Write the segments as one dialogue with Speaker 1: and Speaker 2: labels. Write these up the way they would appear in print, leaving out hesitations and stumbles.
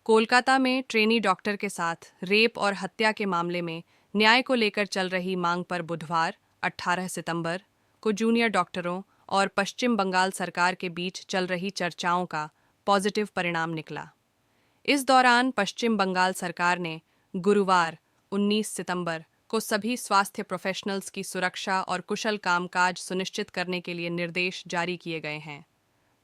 Speaker 1: कोलकाता में trainee doctor के साथ रेप और हत्या के मामले में न्याय को लेकर चल रही मांग पर बुधवार 18 सितंबर को जूनियर डॉक्टरों और पश्चिम बंगाल सरकार के बीच चल रही चर्चाओं का पॉजिटिव परिणाम निकला। इस दौरान पश्चिम बंगाल सरकार ने गुरुवार 19 सितंबर को सभी स्वास्थ्य प्रोफेशनल्स की सुरक्षा और कुशल कामकाज सुनिश्चित करने के लिए निर्देश जारी किए गए हैं।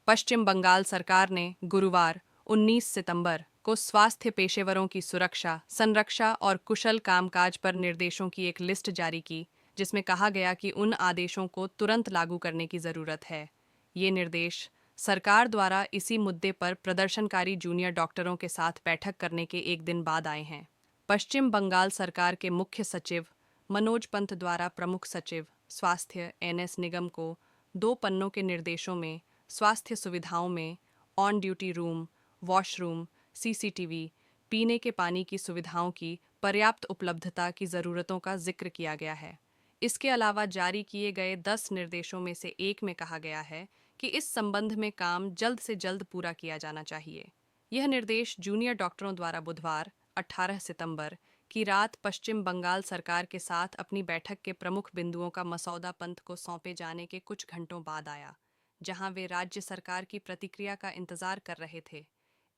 Speaker 1: पश्चिम बंगाल सरकार ने गुरुवार 19 सितंबर को स्वास्थ्य पेशेवरों की सुरक्षा, संरक्षा और कुशल कामकाज पर निर्देशों की एक लिस्ट जारी की, जिसमें कहा गया कि उन आदेशों को तुरंत लागू करने की जरूरत है। ये निर्देश सरकार द्वारा इसी मुद्दे पर प्रदर्शनकारी जूनियर डॉक्टरों के साथ बैठक करने के एक दिन बाद आए हैं। पश्चिम बंगाल सरकार के मुख्य सचिव मनोज पंत द्वारा प्रमुख सचिव स्वास्थ्य एनएस निगम को 2 पन्नों के निर्देशों में स्वास्थ्य सुविधाओं में on duty room, washroom, CCTV, पीने के पानी की सुविधाओं की पर्याप्त उपलब्धता की ज़रूरतों का जिक्र किया गया है। इसके अलावा जारी किए गए 10 निर्देशों में से एक में कहा गया है कि इस संबंध में काम जल्द से जल्द पूरा किया जाना चाहिए। यह निर्देश जूनियर डॉक्टरों द्वारा बुधवार 18 सितंबर की रात पश्चिम बंगाल सरकार के साथ अपनी बैठक के प्रमुख बिंदुओं का मसौदा पंत को सौंपे जाने के कुछ घंटों बाद आया, जहां वे राज्य सरकार की प्रतिक्रिया का इंतजार कर रहे थे।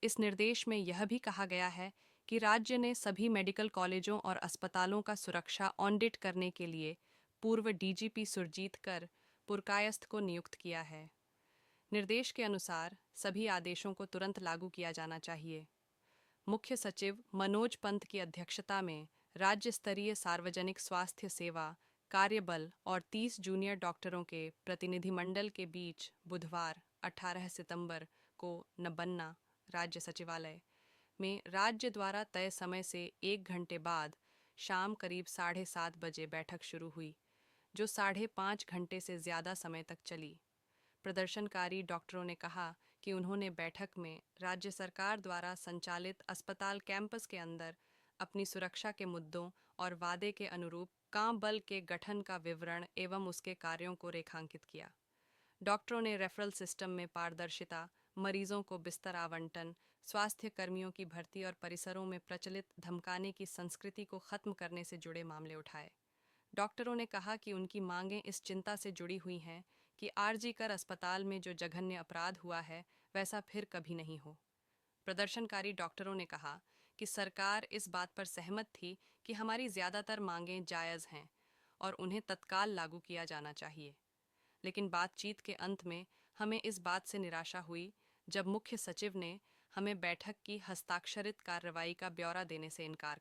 Speaker 1: इस निर्देश में यह भी कहा गया है कि राज्य ने सभी मेडिकल कॉलेजों और अस्पतालों का सुरक्षा ऑडिट करने के लिए पूर्व डीजीपी सुरजीत कर पुरकायस्थ को नियुक्त किया है। निर्देश के अनुसार सभी आदेशों को तुरंत लागू किया जाना चाहिए। मुख्य सचिव मनोज पंत की अध्यक्षता में राज्य स्तरीय सार्वजनिक स्वास्थ्य सेवा कार्यबल और 30 जूनियर डॉक्टरों के प्रतिनिधिमंडल के बीच बुधवार 18 सितंबर को नबन्ना राज्य सचिवालय में राज्य द्वारा तय समय से 1 घंटे बाद शाम करीब 7:30 बजे बैठक शुरू हुई, जो 5.5 घंटे से ज़्यादा समय तक चली। प्रदर्शनकारी डॉक्टरों ने कहा कि उन्होंने बैठक में राज्य सरकार द्वारा संचालित अस्पताल कैंपस के अंदर अपनी सुरक्षा के मुद्दों और वादे के अनुरूप काम बल के गठन का विवरण एवं उसके कार्यों को रेखांकित किया। डॉक्टरों ने रेफरल सिस्टम में पारदर्शिता, मरीजों को बिस्तर आवंटन, स्वास्थ्य कर्मियों की भर्ती और परिसरों में प्रचलित धमकाने की संस्कृति को खत्म करने से जुड़े मामले उठाए। डॉक्टरों ने कहा कि उनकी मांगें इस चिंता से जुड़ी हुई हैं कि आरजी कर अस्पताल में जो जघन्य अपराध हुआ है वैसा फिर कभी नहीं हो। प्रदर्शनकारी डॉक्टरों ने कहा कि सरकार इस बात पर सहमत थी कि हमारी ज़्यादातर मांगें जायज़ हैं और उन्हें तत्काल लागू किया जाना चाहिए, लेकिन बातचीत के अंत में हमें इस बात से निराशा हुई जब मुख्य सचिव ने हमें बैठक की हस्ताक्षरित कार्रवाई का ब्यौरा देने से इनकार